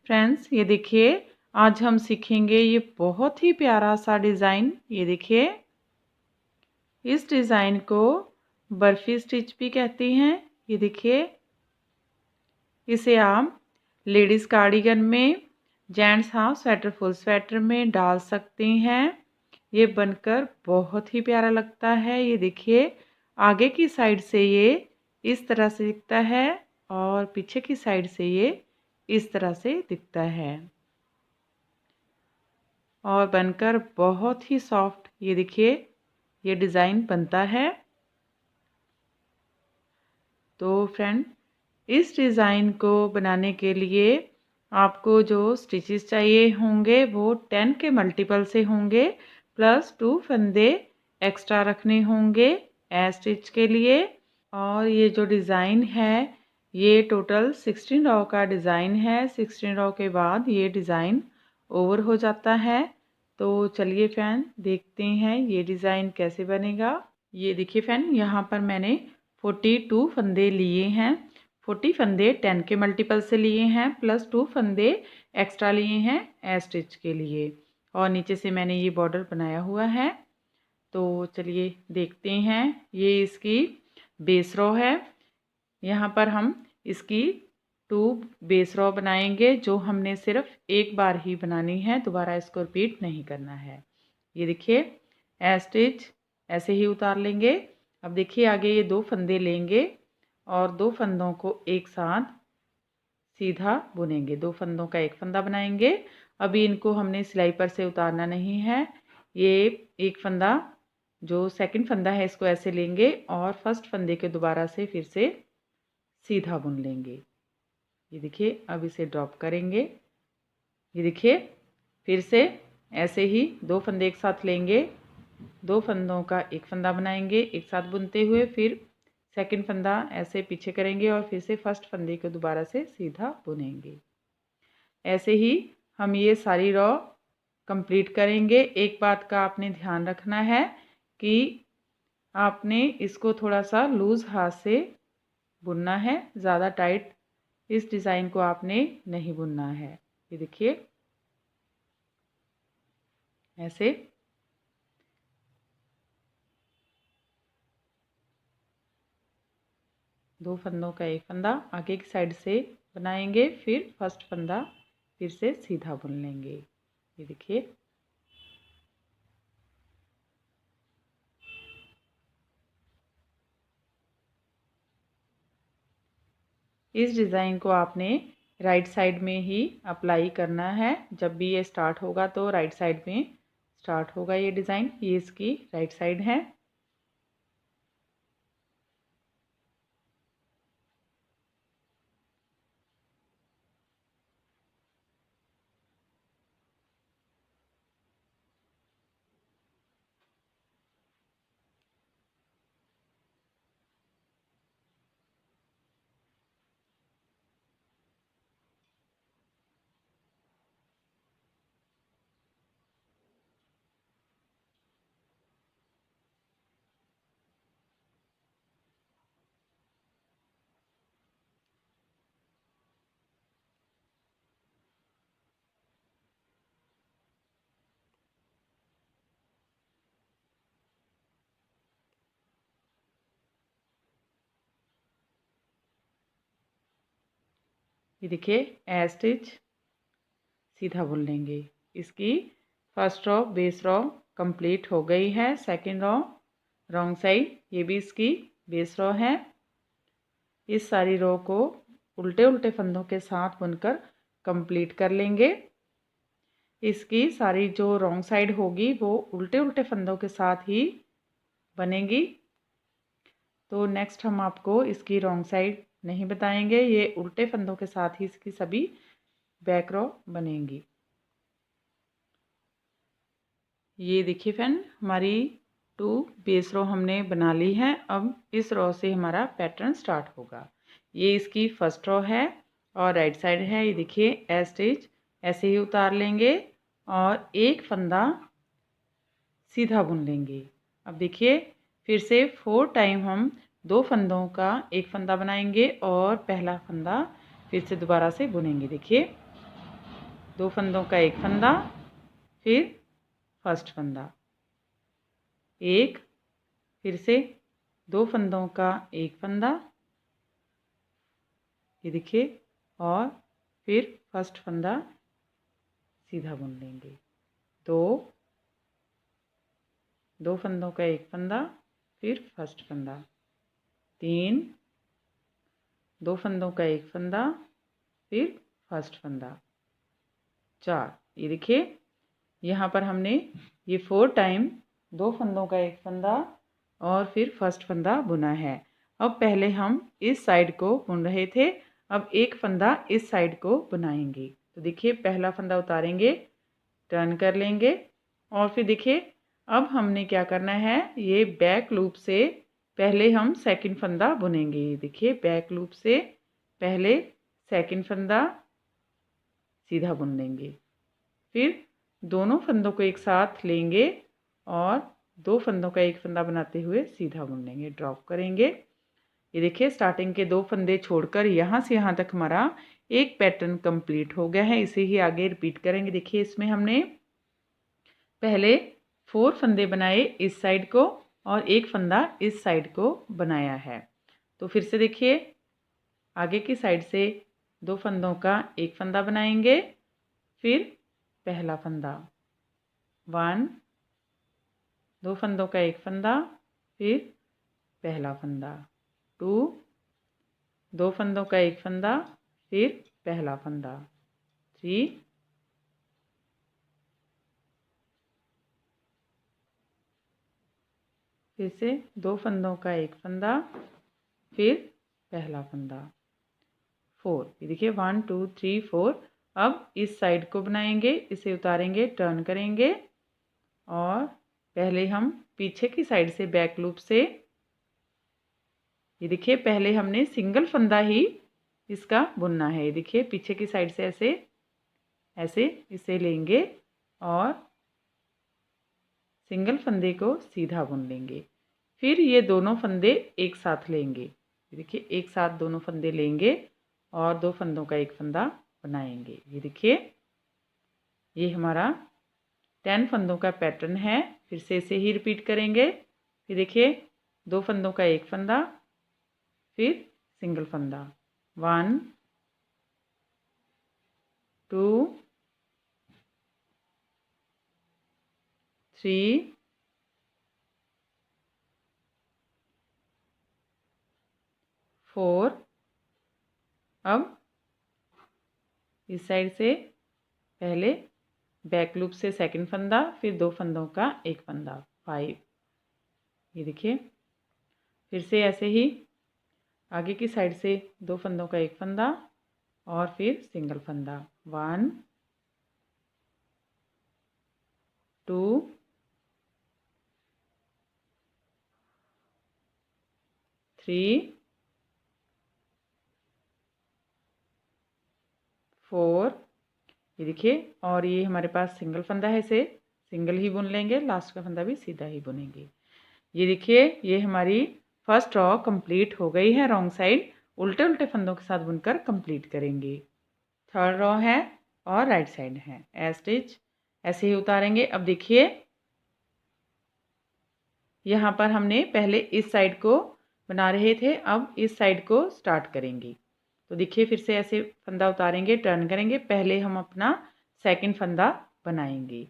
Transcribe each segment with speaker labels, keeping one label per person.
Speaker 1: Friends ये देखिए, आज हम सीखेंगे ये बहुत ही प्यारा सा डिज़ाइन। ये देखिए, इस डिज़ाइन को बर्फ़ी स्टिच भी कहती हैं। ये देखिए, इसे आप लेडीज़ कार्डिगन में, gents half sweater, full sweater में डाल सकते हैं। ये बनकर बहुत ही प्यारा लगता है। ये देखिए, आगे की साइड से ये इस तरह से दिखता है और पीछे की साइड से ये इस तरह से दिखता है और बनकर बहुत ही सॉफ्ट ये देखिए ये डिज़ाइन बनता है। तो फ्रेंड, इस डिज़ाइन को बनाने के लिए आपको जो स्टिचेस चाहिए होंगे वो 10 के मल्टीपल से होंगे, प्लस 2 फंदे एक्स्ट्रा रखने होंगे ए स्टिच के लिए। और ये जो डिज़ाइन है ये टोटल 16 रो का डिज़ाइन है। 16 रो के बाद ये डिज़ाइन ओवर हो जाता है। तो चलिए फ्रेंड, देखते हैं ये डिज़ाइन कैसे बनेगा। ये देखिए फ्रेंड, यहाँ पर मैंने 42 फंदे लिए हैं। 40 फंदे 10 के मल्टीपल से लिए हैं, प्लस 2 फंदे एक्स्ट्रा लिए हैं ए स्टिच के लिए। और नीचे से मैंने ये बॉर्डर बनाया हुआ है। तो चलिए देखते हैं। ये इसकी बेस रो है। यहाँ पर हम इसकी 2 बेस रो बनाएंगे, जो हमने सिर्फ एक बार ही बनानी है, दोबारा इसको रिपीट नहीं करना है। ये देखिए, ए स्टिच ऐसे ही उतार लेंगे। अब देखिए, आगे ये 2 फंदे लेंगे और 2 फंदों को एक साथ सीधा बुनेंगे। 2 फंदों का एक फंदा बनाएंगे। अभी इनको हमने सिलाई पर से उतारना नहीं है। ये एक फंदा, जो सेकंड फंदा है, इसको ऐसे लेंगे और फर्स्ट फंदे के दोबारा से फिर से सीधा बुन लेंगे। ये देखिए, अब इसे ड्रॉप करेंगे। ये देखिए, फिर से ऐसे ही 2 फंदे एक साथ लेंगे, 2 फंदों का एक फंदा बनाएंगे एक साथ बुनते हुए, फिर सेकंड फंदा ऐसे पीछे करेंगे और फिर से फर्स्ट फंदे को दोबारा से सीधा बुनेंगे। ऐसे ही हम ये सारी रो कंप्लीट करेंगे। एक बात का आपने ध्यान रखना है कि आपने इसको थोड़ा सा लूज़ हाथ से बुनना है, ज़्यादा टाइट इस डिज़ाइन को आपने नहीं बुनना है। ये देखिए, ऐसे। दो फंदों का एक फंदा आगे की साइड से बनाएंगे, फिर फर्स्ट फंदा फिर से सीधा बुन लेंगे। ये देखिए, इस डिज़ाइन को आपने राइट साइड में ही अप्लाई करना है। जब भी ये स्टार्ट होगा तो राइट साइड में स्टार्ट होगा ये डिज़ाइन। ये इसकी राइट साइड है। ये देखिए, ए स्टिच सीधा बुन लेंगे। इसकी first row base row complete हो गई है। सेकंड रो रॉन्ग साइड, ये भी इसकी बेस रो है। इस सारी रो को उल्टे उल्टे फंदों के साथ बुनकर कंप्लीट कर लेंगे। इसकी सारी जो रॉन्ग साइड होगी वो उल्टे उल्टे फंदों के साथ ही बनेगी। तो नेक्स्ट हम आपको इसकी रॉन्ग साइड नहीं बताएंगे, ये उल्टे फंदों के साथ ही इसकी सभी बैक रो बनेंगी। ये देखिए फ्रेंड, हमारी 2 बेस रो हमने बना ली है। अब इस रो से हमारा पैटर्न स्टार्ट होगा। ये इसकी फर्स्ट रो है और राइट साइड है। ये देखिए, ए स्टिच ऐसे ही उतार लेंगे और एक फंदा सीधा बुन लेंगे। अब देखिए फिर से 4 टाइम हम 2 फंदों का एक फंदा बनाएंगे और पहला फंदा फिर से दोबारा से बुनेंगे। देखिए 2 फंदों का एक फंदा, फिर फर्स्ट फंदा, एक, फिर से 2 फंदों का एक फंदा, ये देखिए, और फिर फर्स्ट फंदा सीधा बुन लेंगे। 2 फंदों का एक फंदा, फिर फर्स्ट फंदा, 3, 2 फंदों का एक फंदा, फिर फर्स्ट फंदा, 4। ये देखिए यहाँ पर हमने ये 4 टाइम 2 फंदों का एक फंदा और फिर फर्स्ट फंदा बुना है। अब पहले हम इस साइड को बुन रहे थे, अब एक फंदा इस साइड को बनाएंगे। तो देखिए पहला फंदा उतारेंगे, टर्न कर लेंगे और फिर देखिए अब हमने क्या करना है, ये बैक लूप से पहले हम सेकंड फंदा बुनेंगे। देखिए बैक लूप से पहले सेकंड फंदा सीधा बुन लेंगे, फिर दोनों फंदों को एक साथ लेंगे और 2 फंदों का एक फंदा बनाते हुए सीधा बुन लेंगे, ड्रॉप करेंगे। ये देखिए स्टार्टिंग के 2 फंदे छोड़कर यहाँ से यहाँ तक हमारा एक पैटर्न कंप्लीट हो गया है। इसे ही आगे रिपीट करेंगे। देखिए इसमें हमने पहले 4 फंदे बनाए इस साइड को और एक फंदा इस साइड को बनाया है। तो फिर से देखिए आगे की साइड से 2 फंदों का एक फंदा बनाएंगे, फिर पहला फंदा 1, 2 फंदों का एक फंदा, फिर पहला फंदा 2, 2 फंदों का एक फंदा, फिर पहला फंदा 3, फिर से 2 फंदों का एक फंदा, फिर पहला फंदा 4। ये देखिए 1 2 3 4। अब इस साइड को बनाएंगे, इसे उतारेंगे, टर्न करेंगे और पहले हम पीछे की साइड से बैक लूप से, ये देखिए पहले हमने सिंगल फंदा ही इसका बुनना है। ये देखिए पीछे की साइड से ऐसे ऐसे इसे लेंगे और सिंगल फंदे को सीधा बुन लेंगे, फिर ये दोनों फंदे एक साथ लेंगे। देखिए एक साथ दोनों फंदे लेंगे और 2 फंदों का एक फंदा बनाएंगे। ये देखिए ये हमारा 10 फंदों का पैटर्न है। फिर से इसे ही रिपीट करेंगे। फिर देखिए 2 फंदों का एक फंदा, फिर सिंगल फंदा 1 2 3 4। अब इस साइड से पहले बैक लूप से सेकंड फंदा, फिर 2 फंदों का एक फंदा 5। ये देखिए फिर से ऐसे ही आगे की साइड से 2 फंदों का एक फंदा और फिर सिंगल फंदा 1 2 3 4। ये देखिए और ये हमारे पास सिंगल फंदा है, इसे सिंगल ही बुन लेंगे, लास्ट का फंदा भी सीधा ही बुनेंगे। ये देखिए ये हमारी फर्स्ट रॉ कंप्लीट हो गई है। रॉन्ग साइड उल्टे उल्टे फंदों के साथ बुनकर कंप्लीट करेंगे। थर्ड रॉ है और राइट साइड है ए स्टिच, ऐसे ही उतारेंगे। अब देखिए यहाँ पर हमने पहले इस साइड को बना रहे थे, अब इस साइड को स्टार्ट करेंगे। तो देखिए फिर से ऐसे फंदा उतारेंगे, टर्न करेंगे, पहले हम अपना सेकंड फंदा बनाएंगे,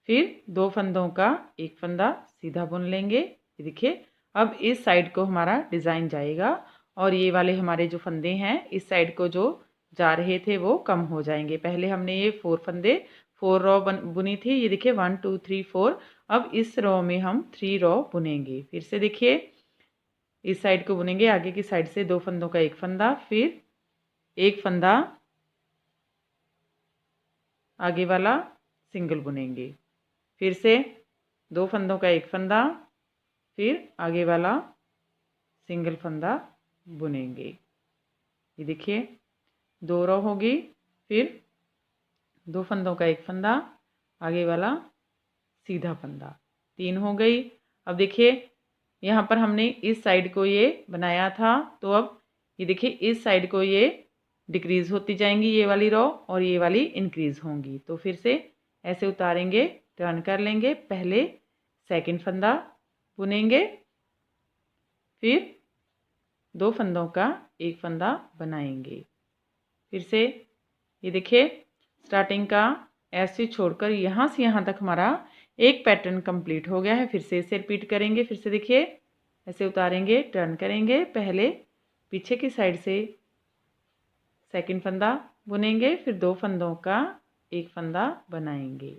Speaker 1: फिर 2 फंदों का एक फंदा सीधा बुन लेंगे। ये देखिए अब इस साइड को हमारा डिज़ाइन जाएगा और ये वाले हमारे जो फंदे हैं इस साइड को जो जा रहे थे वो कम हो जाएंगे। पहले हमने ये 4 फंदे 4 रॉ बुनी थी। ये देखिए 1 2 3 4। अब इस रॉ में हम 3 रॉ बुनेंगे। फिर से देखिए इस साइड को बुनेंगे, आगे की साइड से 2 फंदों का एक फंदा, फिर एक फंदा आगे वाला सिंगल बुनेंगे, फिर से 2 फंदों का एक फंदा, फिर आगे वाला सिंगल फंदा बुनेंगे। ये देखिए 2 रॉ होगी, फिर 2 फंदों का एक फंदा, आगे वाला सीधा फंदा, 3 हो गई। अब देखिए यहाँ पर हमने इस साइड को ये बनाया था, तो अब ये देखिए इस साइड को ये डिक्रीज़ होती जाएंगी, ये वाली रो, और ये वाली इंक्रीज़ होंगी। तो फिर से ऐसे उतारेंगे, टर्न कर लेंगे, पहले सेकंड फंदा बुनेंगे, फिर 2 फंदों का एक फंदा बनाएंगे। फिर से ये देखिए स्टार्टिंग का ऐसे छोड़कर यहाँ से यहाँ तक हमारा एक पैटर्न कंप्लीट हो गया है। फिर से इसे रिपीट करेंगे। फिर से देखिए ऐसे उतारेंगे, टर्न करेंगे, पहले पीछे की साइड से सेकंड फंदा बुनेंगे, फिर 2 फंदों का एक फंदा बनाएंगे,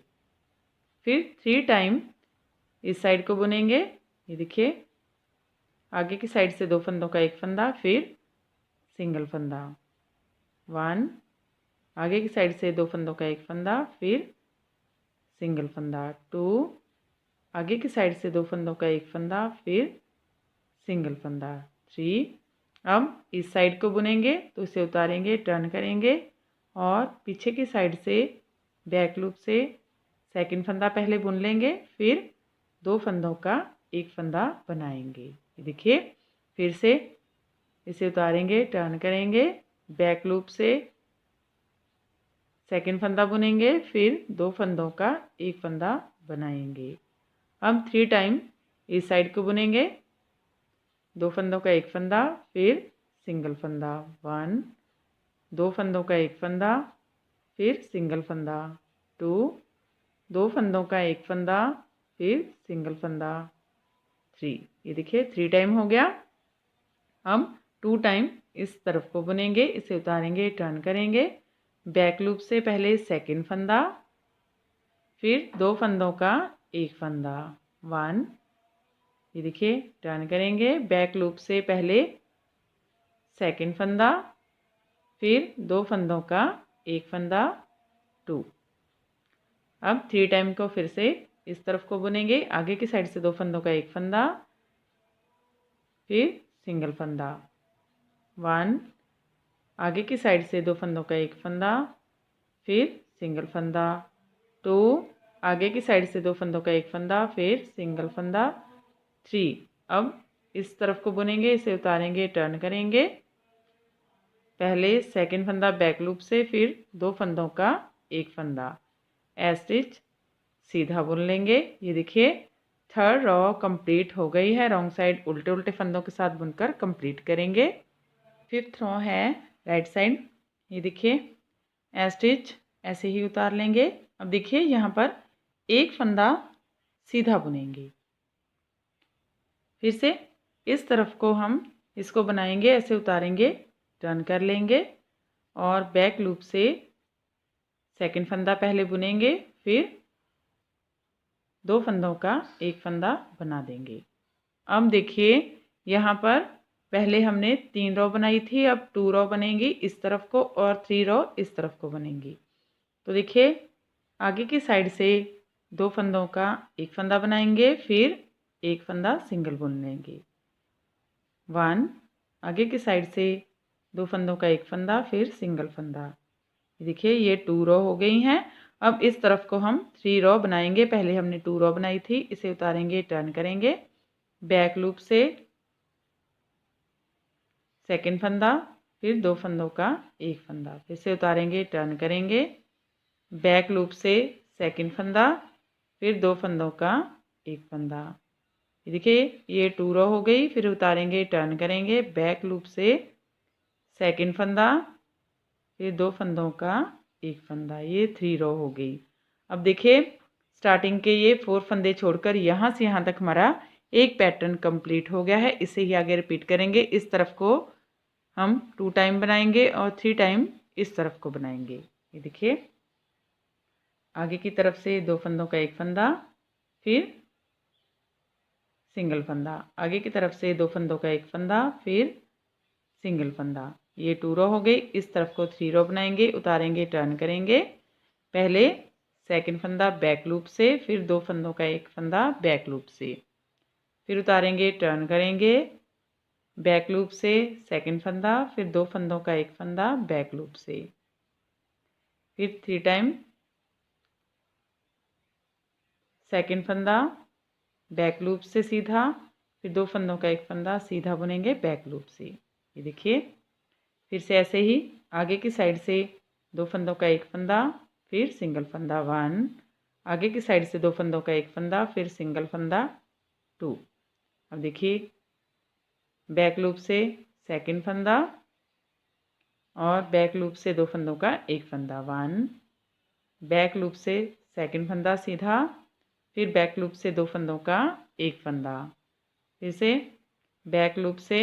Speaker 1: फिर 3 टाइम इस साइड को बुनेंगे। ये देखिए आगे की साइड से 2 फंदों का एक फंदा, फिर सिंगल फंदा, 1, आगे की साइड से 2 फंदों का एक फंदा, फिर सिंगल फंदा, 2, आगे की साइड से 2 फंदों का एक फंदा, फिर सिंगल फंदा, 3। अब इस साइड को बुनेंगे, तो इसे उतारेंगे, टर्न करेंगे और पीछे की साइड से बैक लूप से सेकंड फंदा पहले बुन लेंगे, फिर 2 फंदों का एक फंदा बनाएंगे। देखिए फिर से इसे उतारेंगे, टर्न करेंगे, बैक लूप से सेकंड फंदा बुनेंगे, फिर 2 फंदों का एक फंदा बनाएंगे। अब 3 टाइम इस साइड को बुनेंगे, 2 फंदों का एक फंदा, फिर सिंगल फंदा, 1, 2 फंदों का एक फंदा, फिर सिंगल फंदा, 2, 2 फंदों का एक फंदा, फिर सिंगल फंदा, 3। ये देखिए 3 टाइम हो गया। हम 2 टाइम इस तरफ को बुनेंगे, इसे उतारेंगे, टर्न करेंगे, बैक लूप से पहले सेकंड फंदा, फिर 2 फंदों का एक फंदा, 1, ये देखिए टर्न करेंगे, बैक लूप से पहले सेकंड फंदा, फिर 2 फंदों का एक फंदा, 2। अब 3 टाइम को फिर से इस तरफ को बुनेंगे, आगे की साइड से 2 फंदों का एक फंदा, फिर सिंगल फंदा, 1, आगे की साइड से 2 फंदों का एक फंदा, फिर सिंगल फंदा, 2, आगे की साइड से 2 फंदों का एक फंदा, फिर सिंगल फंदा, 3। अब इस तरफ को बुनेंगे, इसे उतारेंगे, टर्न करेंगे, पहले सेकंड फंदा बैक लूप से, फिर 2 फंदों का एक फंदा, ए स्टिच सीधा बुन लेंगे। ये देखिए थर्ड रो कंप्लीट हो गई है। रॉन्ग साइड उल्टे उल्टे फंदों के साथ बुनकर कंप्लीट करेंगे। फिफ्थ रो है राइट साइड। ये देखिए ए स्टिच ऐसे ही उतार लेंगे। अब देखिए यहाँ पर एक फंदा सीधा बुनेंगे, फिर से इस तरफ को हम इसको बनाएंगे, ऐसे उतारेंगे, टर्न कर लेंगे और बैक लूप से सेकंड फंदा पहले बुनेंगे, फिर 2 फंदों का एक फंदा बना देंगे। अब देखिए यहाँ पर पहले हमने 3 रो बनाई थी, अब 2 रो बनेंगी इस तरफ को और 3 रो इस तरफ को बनेंगी। तो देखिए आगे की साइड से 2 फंदों का एक फंदा बनाएंगे, फिर एक फंदा सिंगल बुन लेंगे, 1, आगे की साइड से 2 फंदों का एक फंदा, फिर सिंगल फंदा। देखिए ये 2 रो हो गई हैं। अब इस तरफ को हम 3 रो बनाएंगे। पहले हमने 2 रो बनाई थी, इसे उतारेंगे, टर्न करेंगे, बैक लूप से सेकंड फंदा, फिर 2 फंदों का एक फंदा, फिर से उतारेंगे, टर्न करेंगे, बैक लूप से सेकंड फंदा, फिर 2 फंदों का एक फंदा। देखिए ये 2 रो हो गई। फिर उतारेंगे, टर्न करेंगे, बैक लूप से सेकंड फंदा, फिर 2 फंदों का एक फंदा। ये 3 रो हो गई। अब देखिए स्टार्टिंग के ये 4 फंदे छोड़कर यहाँ से यहाँ तक हमारा एक पैटर्न कंप्लीट हो गया है। इसे ही आगे रिपीट करेंगे। इस तरफ को हम 2 टाइम बनाएंगे और 3 टाइम इस तरफ को बनाएंगे। ये देखिए आगे की तरफ से 2 फंदों का एक फंदा, फिर सिंगल फंदा, आगे की तरफ से 2 फंदों का एक फंदा, फिर सिंगल फंदा। ये 2 रो हो गई। इस तरफ को 3 रो बनाएंगे, उतारेंगे, टर्न करेंगे, पहले सेकंड फंदा बैक लूप से, फिर 2 फंदों का एक फंदा बैक लूप से, फिर उतारेंगे, टर्न करेंगे, बैक लूप से सेकंड फंदा, फिर 2 फंदों का एक फंदा बैक लूप से, फिर 3 टाइम सेकंड फंदा बैक लूप से सीधा, फिर 2 फंदों का एक फंदा सीधा बुनेंगे बैक लूप से। ये देखिए, फिर से ऐसे ही आगे की साइड से 2 फंदों का एक फंदा, फिर सिंगल फंदा 1, आगे की साइड से 2 फंदों का एक फंदा, फिर सिंगल फंदा 2। अब देखिए, बैक लूप से सेकंड फंदा और बैक लूप से 2 फंदों का एक फंदा 1, बैक लूप से सेकंड फंदा सीधा, फिर बैक लूप से 2 फंदों का एक फंदा, फिर से बैक लूप से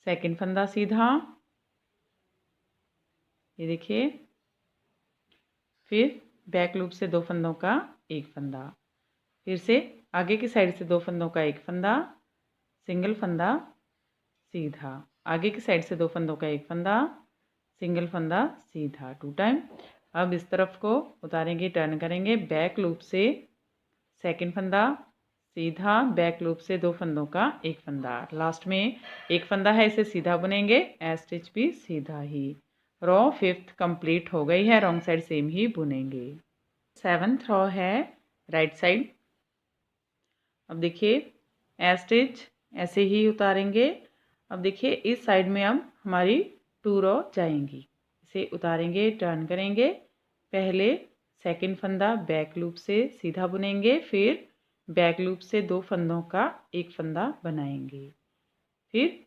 Speaker 1: सेकंड फंदा सीधा, ये देखिए, फिर बैक लूप से 2 फंदों का एक फंदा, फिर से आगे की साइड से 2 फंदों का एक फंदा, सिंगल फंदा सीधा, आगे की साइड से 2 फंदों का एक फंदा, सिंगल फंदा सीधा 2 टाइम। अब इस तरफ को उतारेंगे, टर्न करेंगे, बैक लूप से सेकंड फंदा सीधा, बैक लूप से 2 फंदों का एक फंदा, लास्ट में एक फंदा है इसे सीधा बुनेंगे, ए स्टिच भी सीधा ही। रो 5th कंप्लीट हो गई है, रॉन्ग साइड सेम ही बुनेंगे। 7th रो है राइट साइड। अब देखिए, ए स्टिच ऐसे ही उतारेंगे। अब देखिए, इस साइड में अब हमारी 2 रो जाएंगी, इसे उतारेंगे, टर्न करेंगे, पहले सेकंड फंदा बैक लूप से सीधा बुनेंगे, फिर बैक लूप से 2 फंदों का एक फंदा बनाएंगे, फिर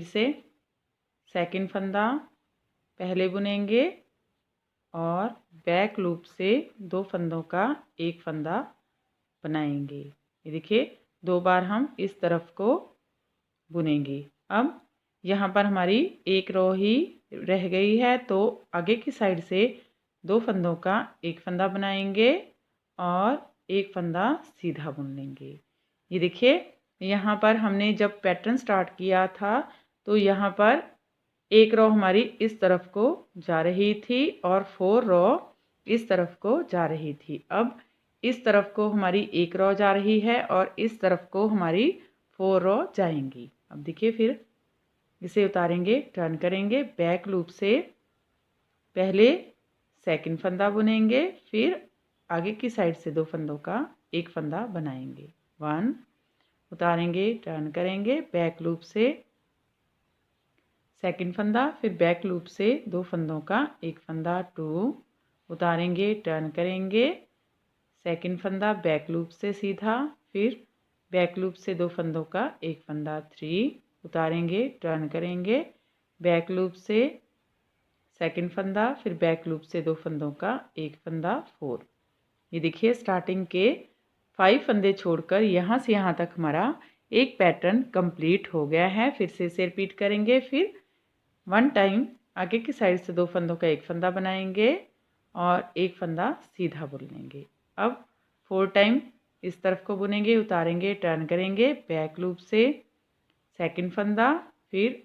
Speaker 1: से सेकंड फंदा पहले बुनेंगे और बैक लूप से 2 फंदों का एक फंदा बनाएंगे। ये देखिए, 2 बार हम इस तरफ को बुनेंगे। अब यहाँ पर हमारी एक रो ही रह गई है, तो आगे की साइड से 2 फंदों का एक फंदा बनाएंगे और एक फंदा सीधा बुन लेंगे। ये देखिए, यहाँ पर हमने जब पैटर्न स्टार्ट किया था तो यहाँ पर एक रो हमारी इस तरफ को जा रही थी और 4 रो इस तरफ को जा रही थी। अब इस तरफ को हमारी एक रो जा रही है और इस तरफ को हमारी 4 रो जाएंगी। अब देखिए, फिर इसे उतारेंगे, टर्न करेंगे, बैक लूप से पहले सेकंड फंदा बुनेंगे, फिर आगे की साइड से 2 फंदों का एक फंदा बनाएंगे 1, उतारेंगे, टर्न करेंगे, बैक लूप से सेकंड फंदा, फिर बैक लूप से 2 फंदों का एक फंदा 2, उतारेंगे, टर्न करेंगे, सेकंड फंदा बैक लूप से सीधा, फिर बैक लूप से 2 फंदों का एक फंदा 3, उतारेंगे, टर्न करेंगे, बैक लूप से सेकंड फंदा, फिर बैक लूप से 2 फंदों का एक फंदा 4। ये देखिए, स्टार्टिंग के 5 फंदे छोड़कर यहाँ से यहाँ तक हमारा एक पैटर्न कंप्लीट हो गया है। फिर से इसे रिपीट करेंगे, फिर 1 टाइम आगे की साइड से 2 फंदों का एक फंदा बनाएंगे और एक फंदा सीधा बुन लेंगे। अब 4 टाइम इस तरफ को बुनेंगे, उतारेंगे, टर्न करेंगे, बैक लूप से सेकंड फंदा, फिर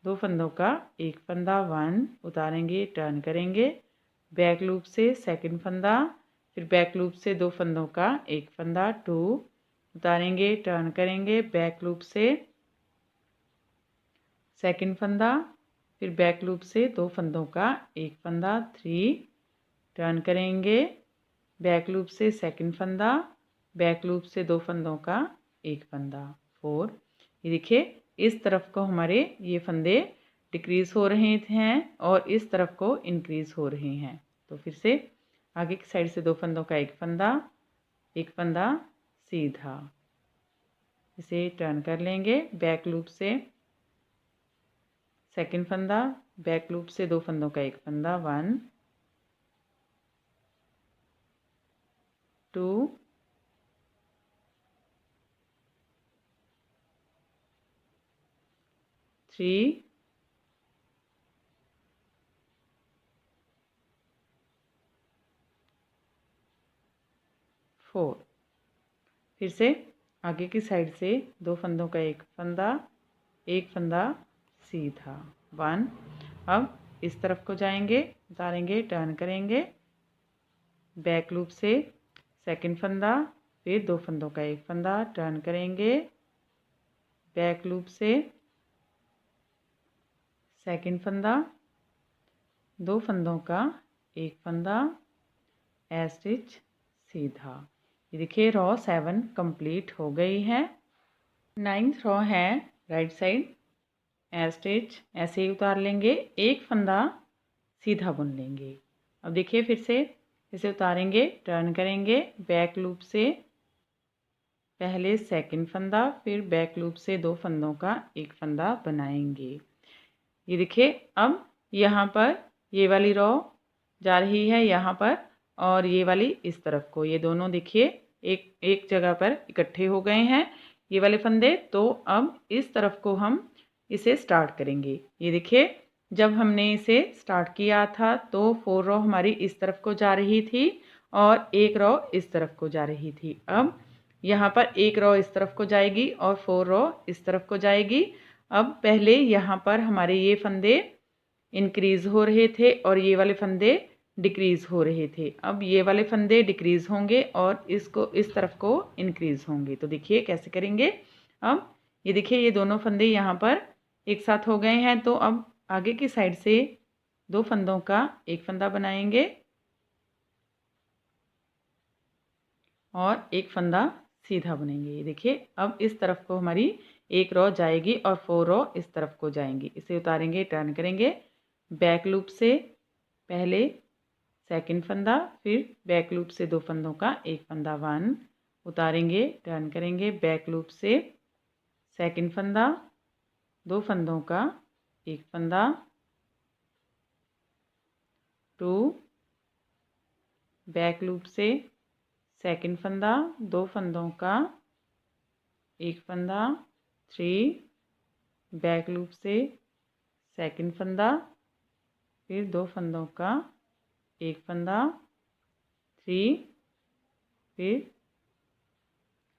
Speaker 1: 2 फंदों का एक फंदा 1, उतारेंगे, टर्न करेंगे, बैक लूप से सेकंड फंदा, फिर बैक लूप से 2 फंदों का एक फंदा 2, उतारेंगे, टर्न करेंगे, बैक लूप से सेकंड फंदा, फिर बैक लूप से 2 फंदों का एक फंदा 3, टर्न करेंगे, बैक लूप से सेकंड फंदा, बैक लूप से 2 फंदों का एक फंदा 4। ये देखिए, इस तरफ को हमारे ये फंदे डिक्रीज़ हो रहे हैं और इस तरफ को इंक्रीज़ हो रहे हैं। तो फिर से आगे की साइड से 2 फंदों का एक फंदा सीधा, इसे टर्न कर लेंगे, बैक लूप से सेकंड फंदा, बैक लूप से 2 फंदों का एक फंदा 1, 2, 3, 4। फिर से आगे की साइड से 2 फंदों का एक फंदा सीधा 1। अब इस तरफ को जाएंगे, उतारेंगे, टर्न करेंगे, बैक लूप से सेकंड फंदा, फिर 2 फंदों का एक फंदा, टर्न करेंगे, बैक लूप से सेकंड फंदा, 2 फंदों का एक फंदा, ए स्टिच सीधा। ये देखिए रो 7 कंप्लीट हो गई है। 9th रो है राइट साइड, ए स्टिच ऐसे ही उतार लेंगे, एक फंदा सीधा बुन लेंगे। अब देखिए फिर से इसे उतारेंगे, टर्न करेंगे, बैक लूप से पहले सेकंड फंदा, फिर बैक लूप से 2 फंदों का एक फंदा बनाएंगे। ये देखिए अब यहाँ पर ये वाली रो जा रही है यहाँ पर, और ये वाली इस तरफ को, ये दोनों देखिए एक एक जगह पर इकट्ठे हो गए हैं ये वाले फंदे। तो अब इस तरफ को हम इसे स्टार्ट करेंगे। ये देखिए जब हमने इसे स्टार्ट किया था तो 4 रो हमारी इस तरफ को जा रही थी और एक रो इस तरफ को जा रही थी। अब यहाँ पर एक रो इस तरफ को जाएगी और 4 रो इस तरफ को जाएगी। अब पहले यहाँ पर हमारे ये फंदे इंक्रीज़ हो रहे थे और ये वाले फंदे डिक्रीज़ हो रहे थे। अब ये वाले फंदे डिक्रीज़ होंगे और इसको इस तरफ को इंक्रीज़ होंगे। तो देखिए कैसे करेंगे। अब ये देखिए ये दोनों फंदे यहाँ पर एक साथ हो गए हैं, तो अब आगे की साइड से 2 फंदों का एक फंदा बनाएंगे और एक फंदा सीधा बुनेंगे। ये देखिए अब इस तरफ को हमारी एक रो जाएगी और 4 रो इस तरफ को जाएंगी। इसे उतारेंगे, टर्न करेंगे, बैक लूप से पहले सेकंड फंदा, फिर बैक लूप से 2 फंदों का एक फंदा 1, उतारेंगे, टर्न करेंगे, बैक लूप से सेकंड फंदा, 2 फंदों का एक फंदा 2, बैक लूप से सेकंड फंदा, 2 फंदों का एक फंदा 3, बैक लूप से सेकंड फंदा, फिर 2 फंदों का एक फंदा 3, फिर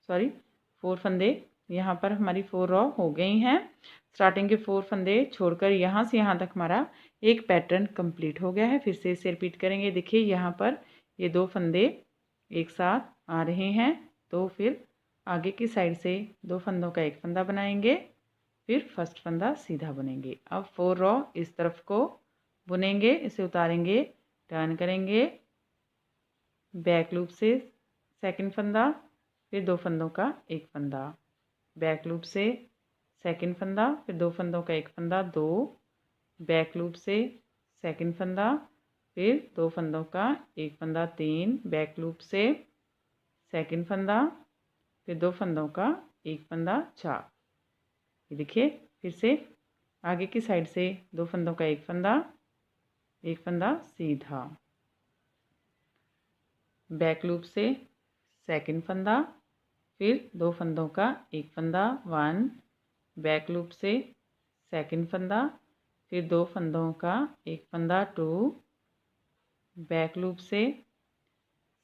Speaker 1: 4 फंदे। यहाँ पर हमारी 4 रो हो गई हैं। स्टार्टिंग के 4 फंदे छोड़कर यहाँ से यहाँ तक हमारा एक पैटर्न कंप्लीट हो गया है। फिर से इसे रिपीट करेंगे। देखिए यहाँ पर ये 2 फंदे एक साथ आ रहे हैं, तो फिर आगे की साइड से 2 फंदों का एक फंदा बनाएंगे, फिर फर्स्ट फंदा सीधा बुनेंगे। अब 4 रो इस तरफ को बुनेंगे, इसे उतारेंगे, टर्न करेंगे, बैक लूप से सेकंड फंदा, फिर 2 फंदों का एक फंदा, बैक लूप से सेकंड फंदा, फिर 2 फंदों का एक फंदा 2, बैक लूप से सेकंड फंदा, फिर 2 फंदों का एक फंदा 3, बैक लूप से सेकंड फंदा, फिर 2 फंदों का एक फंदा 4। ये देखिए फिर से आगे की साइड से 2 फंदों का एक फंदा सीधा, बैक लूप से सेकंड फंदा, फिर 2 फंदों का एक फंदा 1, बैक लूप से सेकंड फंदा, फिर 2 फंदों का एक फंदा 2, बैक लूप से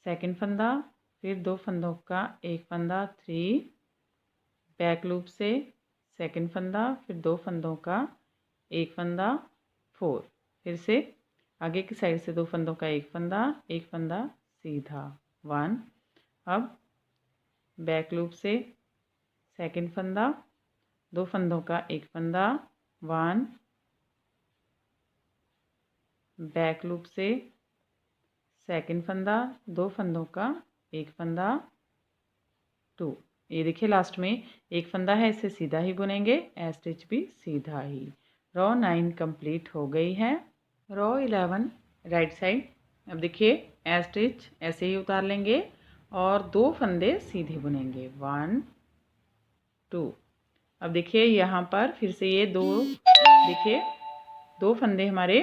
Speaker 1: सेकंड फंदा, फिर 2 फंदों का एक फंदा 3, बैक लूप से सेकंड फंदा, फिर 2 फंदों का एक फंदा 4। फिर से आगे की साइड से 2 फंदों का एक फंदा सीधा 1। अब बैक लूप से सेकंड फंदा, 2 फंदों का एक फंदा 1, बैक लूप से सेकंड फंदा, 2 फंदों का एक फंदा 2। ये देखिए लास्ट में एक फंदा है, इसे सीधा ही बुनेंगे, ए स्टिच भी सीधा ही। रो 9 कंप्लीट हो गई है। रो 11 राइट साइड। अब देखिए ए स्टिच ऐसे ही उतार लेंगे और 2 फंदे सीधे बुनेंगे 1 2। अब देखिए यहाँ पर फिर से ये देखिए 2 फंदे हमारे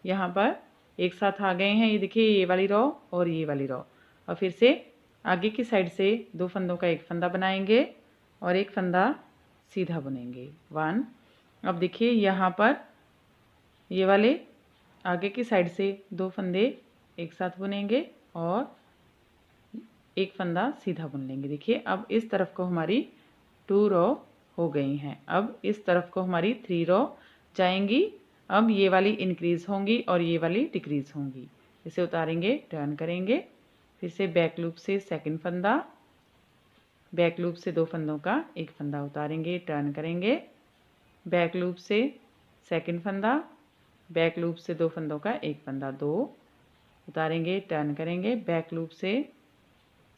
Speaker 1: यहाँ पर एक साथ आ गए हैं। ये देखिए ये वाली रो और ये वाली रो। और फिर से आगे की साइड से 2 फंदों का एक फंदा बनाएंगे और एक फंदा सीधा बुनेंगे 1। अब देखिए यहाँ पर ये वाले आगे की साइड से 2 फंदे एक साथ बुनेंगे और एक फंदा सीधा बुन लेंगे। देखिए अब इस तरफ को हमारी 2 रो हो गई हैं। अब इस तरफ को हमारी 3 रो जाएंगी। अब ये वाली इंक्रीज़ होंगी और ये वाली डिक्रीज़ होंगी। इसे उतारेंगे, टर्न करेंगे, फिर से बैक लूप से सेकंड फंदा, बैक लूप से 2 फंदों का एक फंदा उतारेंगे, टर्न करेंगे, बैक लूप से सेकंड फंदा, बैक लूप से 2 फंदों का एक फंदा 2, उतारेंगे, टर्न करेंगे, बैक लूप से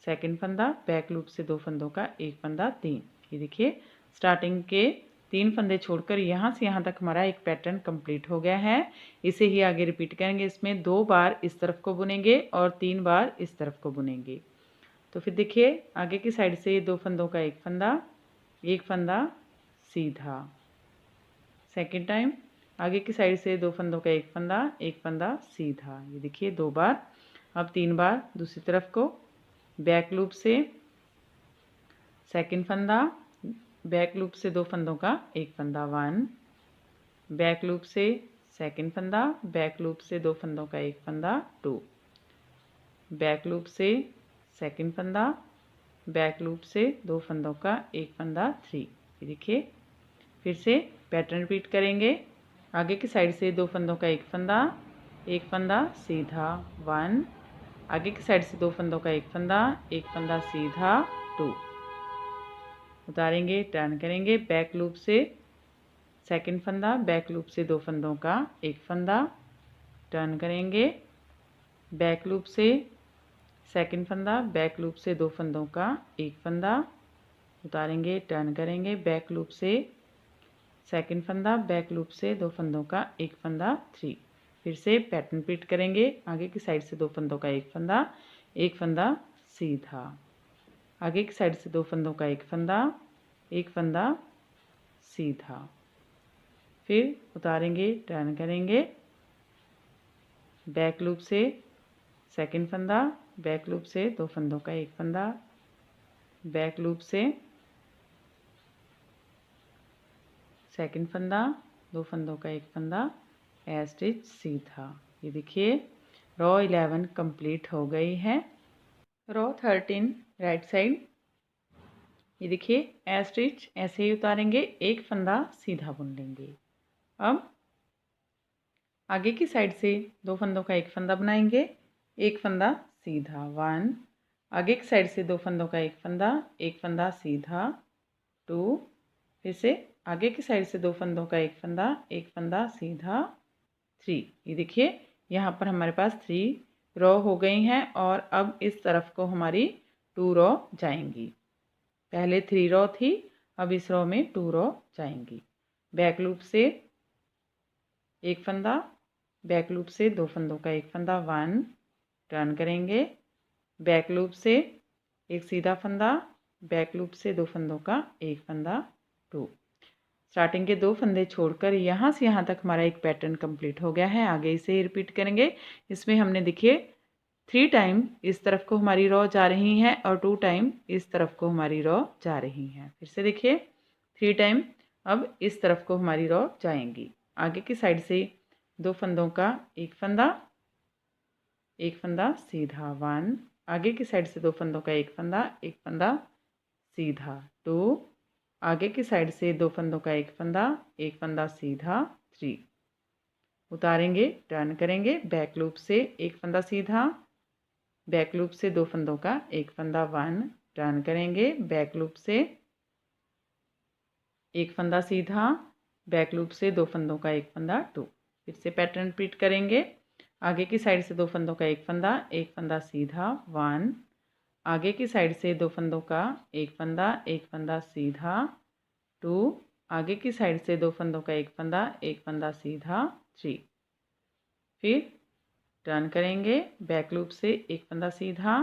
Speaker 1: सेकंड फंदा, बैक लूप से 2 फंदों का एक फंदा 3। ये देखिए स्टार्टिंग के 3 फंदे छोड़कर यहाँ से यहाँ तक हमारा एक पैटर्न कंप्लीट हो गया है। इसे ही आगे रिपीट करेंगे। इसमें 2 बार इस तरफ को बुनेंगे और 3 बार इस तरफ को बुनेंगे। तो फिर देखिए आगे की साइड से 2 फंदों का एक फंदा सीधा, सेकेंड टाइम आगे की साइड से 2 फंदों का एक फंदा सीधा। ये देखिए 2 बार। अब 3 बार दूसरी तरफ को, बैक लूप से सेकंड फंदा, बैक लूप से 2 फंदों का एक फंदा 1, बैक लूप से सेकंड फंदा, बैक लूप से 2 फंदों का एक फंदा 2, बैक लूप से सेकंड फंदा, बैक लूप से 2 फंदों का एक फंदा 3। ये देखिए फिर से पैटर्न रिपीट करेंगे। आगे की साइड से 2 फंदों का एक फंदा सीधा 1, आगे की साइड से 2 फंदों का एक फंदा सीधा 2, उतारेंगे, टर्न करेंगे, बैक लूप से सेकंड फंदा, बैक लूप से 2 फंदों का एक फंदा, टर्न करेंगे, बैक लूप से सेकंड फंदा, बैक लूप से 2 फंदों का एक फंदा, उतारेंगे, टर्न करेंगे, बैक लूप से सेकंड फंदा, बैक लूप से 2 फंदों का एक फंदा 3। फिर से पैटर्न रिपीट करेंगे। आगे की साइड से 2 फंदों का एक फंदा सीधा, आगे की साइड से 2 फंदों का एक फंदा सीधा, फिर उतारेंगे, टर्न करेंगे, बैक लूप से सेकंड फंदा, बैक लूप से 2 फंदों का एक फंदा, बैक लूप से सेकंड फंदा, 2 फंदों का एक फंदा, ए स्टिच सीधा। ये देखिए रो 11 कंप्लीट हो गई है। रो 13 राइट साइड, ये देखिए ए स्टिच ऐसे ही उतारेंगे, एक फंदा सीधा बुन लेंगे। अब आगे की साइड से 2 फंदों का एक फंदा बनाएंगे, एक फंदा सीधा 1, आगे की साइड से 2 फंदों का एक फंदा सीधा 2, फिर से आगे की साइड से 2 फंदों का एक फंदा सीधा 3। ये देखिए यहाँ पर हमारे पास 3 रो हो गई हैं और अब इस तरफ को हमारी 2 रो जाएंगी। पहले 3 रो थी, अब इस रो में 2 रो जाएंगी। बैक लूप से एक फंदा, बैक लूप से 2 फंदों का एक फंदा 1, टर्न करेंगे, बैक लूप से एक सीधा फंदा, बैक लूप से 2 फंदों का एक फंदा 2। स्टार्टिंग के 2 फंदे छोड़कर यहाँ से यहाँ तक हमारा एक पैटर्न कंप्लीट हो गया है। आगे इसे रिपीट करेंगे। इसमें हमने देखिए 3 टाइम इस तरफ को हमारी रो जा रही हैं और 2 टाइम इस तरफ को हमारी रो जा रही हैं। फिर से देखिए 3 टाइम अब इस तरफ को हमारी रो जाएंगी। आगे की साइड से 2 फंदों का एक फंदा सीधा 1, आगे की साइड से 2 फंदों का एक फंदा सीधा 2, आगे की साइड से 2 फंदों का एक फंदा सीधा 3, उतारेंगे, टर्न करेंगे, बैक लूप से एक फंदा सीधा, बैक लूप से 2 फंदों का एक फंदा 1, टर्न करेंगे, बैक लूप से एक फंदा सीधा, बैक लूप से 2 फंदों का एक फंदा 2। फिर से पैटर्न रिपीट करेंगे। आगे की साइड से 2 फंदों का एक फंदा सीधा 1, आगे की साइड से 2 फंदों का एक फंदा सीधा 2, आगे की साइड से 2 फंदों का एक फंदा सीधा 3। फिर टर्न करेंगे, बैक लूप से एक फंदा सीधा,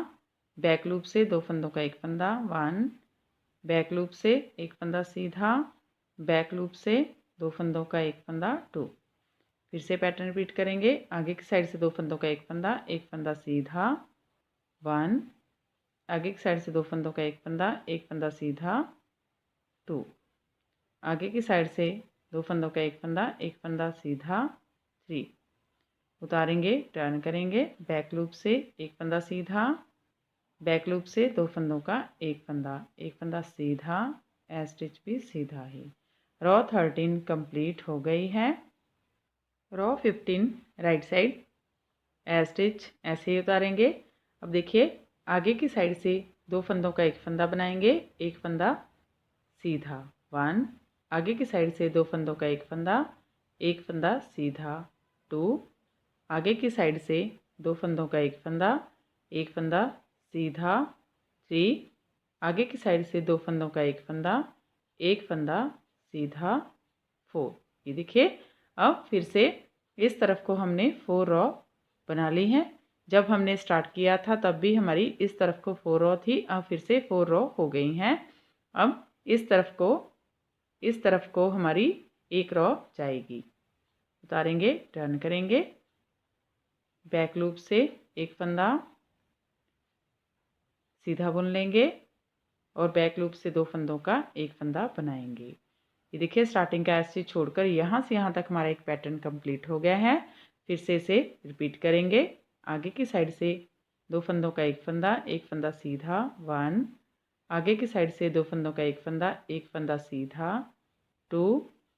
Speaker 1: बैक लूप से 2 फंदों का एक फंदा 1, बैक लूप से एक फंदा सीधा, बैक लूप से 2 फंदों का एक फंदा 2। फिर से पैटर्न रिपीट करेंगे। आगे की साइड से 2 फंदों का एक फंदा सीधा 1, आगे की साइड से 2 फंदों का एक फंदा सीधा 2, आगे की साइड से 2 फंदों का एक फंदा सीधा 3, उतारेंगे, टर्न करेंगे, बैक लूप से एक फंदा सीधा, बैक लूप से 2 फंदों का एक फंदा सीधा, ए स्टिच भी सीधा ही। रो 13 कंप्लीट हो गई है। रो 15 राइट साइड, ए स्टिच ऐसे ही उतारेंगे। अब देखिए आगे की साइड से 2 फंदों का एक फंदा बनाएंगे, एक फंदा सीधा 1, आगे की साइड से 2 फंदों का एक फंदा सीधा 2, आगे की साइड से 2 फंदों का एक फंदा सीधा 3, आगे की साइड से 2 फंदों का एक फंदा सीधा 4। ये देखिए, अब फिर से इस तरफ को हमने 4 रॉ बना ली हैं। जब हमने स्टार्ट किया था तब भी हमारी इस तरफ को 4 रॉ थी, अब फिर से 4 रॉ हो गई हैं। अब इस तरफ को हमारी एक रॉ जाएगी। उतारेंगे, टर्न करेंगे, बैक लूप से एक फंदा सीधा बुन लेंगे और बैक लूप से 2 फंदों का एक फंदा बनाएंगे। ये देखिए, स्टार्टिंग का ऐसे छोड़कर यहाँ से यहाँ तक हमारा एक पैटर्न कंप्लीट हो गया है। फिर से इसे रिपीट करेंगे। आगे की साइड से 2 फंदों का एक फंदा सीधा 1, आगे की साइड से 2 फंदों का एक फंदा सीधा 2,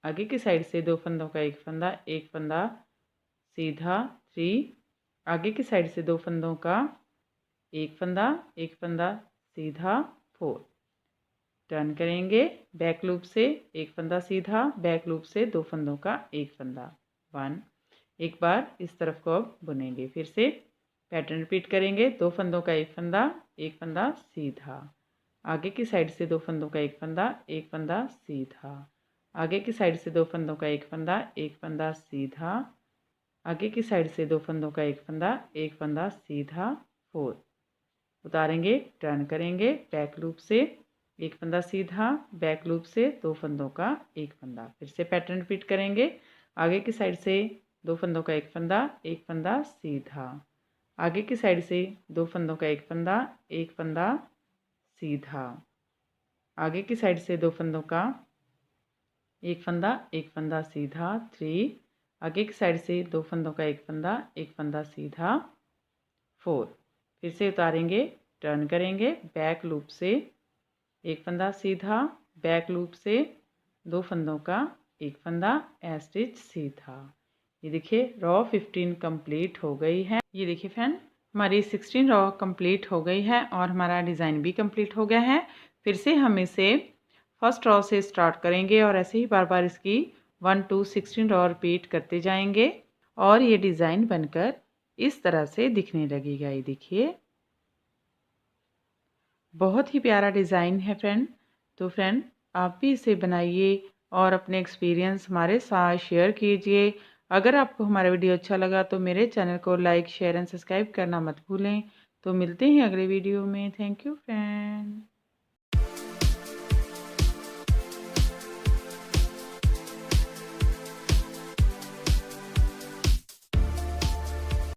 Speaker 1: आगे की साइड से 2 फंदों का एक फंदा सीधा 3, आगे की साइड से 2 फंदों का एक फंदा सीधा 4। टर्न करेंगे, बैक लूप से एक फंदा सीधा, बैक लूप से 2 फंदों का एक फंदा 1। एक बार इस तरफ को अब बुनेंगे। फिर से पैटर्न रिपीट करेंगे। 2 फंदों का एक फंदा सीधा, आगे की साइड से 2 फंदों का एक फंदा सीधा, आगे की साइड से 2 फंदों का एक फंदा सीधा, आगे की साइड से 2 फंदों का एक फंदा सीधा 4। उतारेंगे, टर्न करेंगे, बैक लूप से एक फंदा सीधा, बैक लूप से 2 फंदों का एक फंदा। फिर से पैटर्न रिपीट करेंगे। आगे की साइड से 2 फंदों का एक फंदा सीधा, आगे की साइड से 2 फंदों का एक फंदा सीधा, आगे की साइड से 2 फंदों का एक फंदा सीधा 3, आगे की साइड से 2 फंदों का एक फंदा सीधा 4। फिर से उतारेंगे, टर्न करेंगे, बैक लूप से एक फंदा सीधा, बैक लूप से 2 फंदों का एक फंदा स्टिच सीधा। ये देखिए, रॉ 15 कंप्लीट हो गई है। ये देखिए फ्रेंड, हमारी 16 रॉ कंप्लीट हो गई है और हमारा डिज़ाइन भी कंप्लीट हो गया है। फिर से हम इसे फर्स्ट रॉ से स्टार्ट करेंगे और ऐसे ही बार बार इसकी 1 to 16 रॉ रिपीट करते जाएंगे और ये डिज़ाइन बनकर इस तरह से दिखने लगेगा। ये देखिए, बहुत ही प्यारा डिज़ाइन है फ्रेंड। तो फ्रेंड, आप भी इसे बनाइए और अपने एक्सपीरियंस हमारे साथ शेयर कीजिए। अगर आपको हमारा वीडियो अच्छा लगा तो मेरे चैनल को लाइक, शेयर एंड सब्सक्राइब करना मत भूलें। तो मिलते हैं अगले वीडियो में। Thank you friend.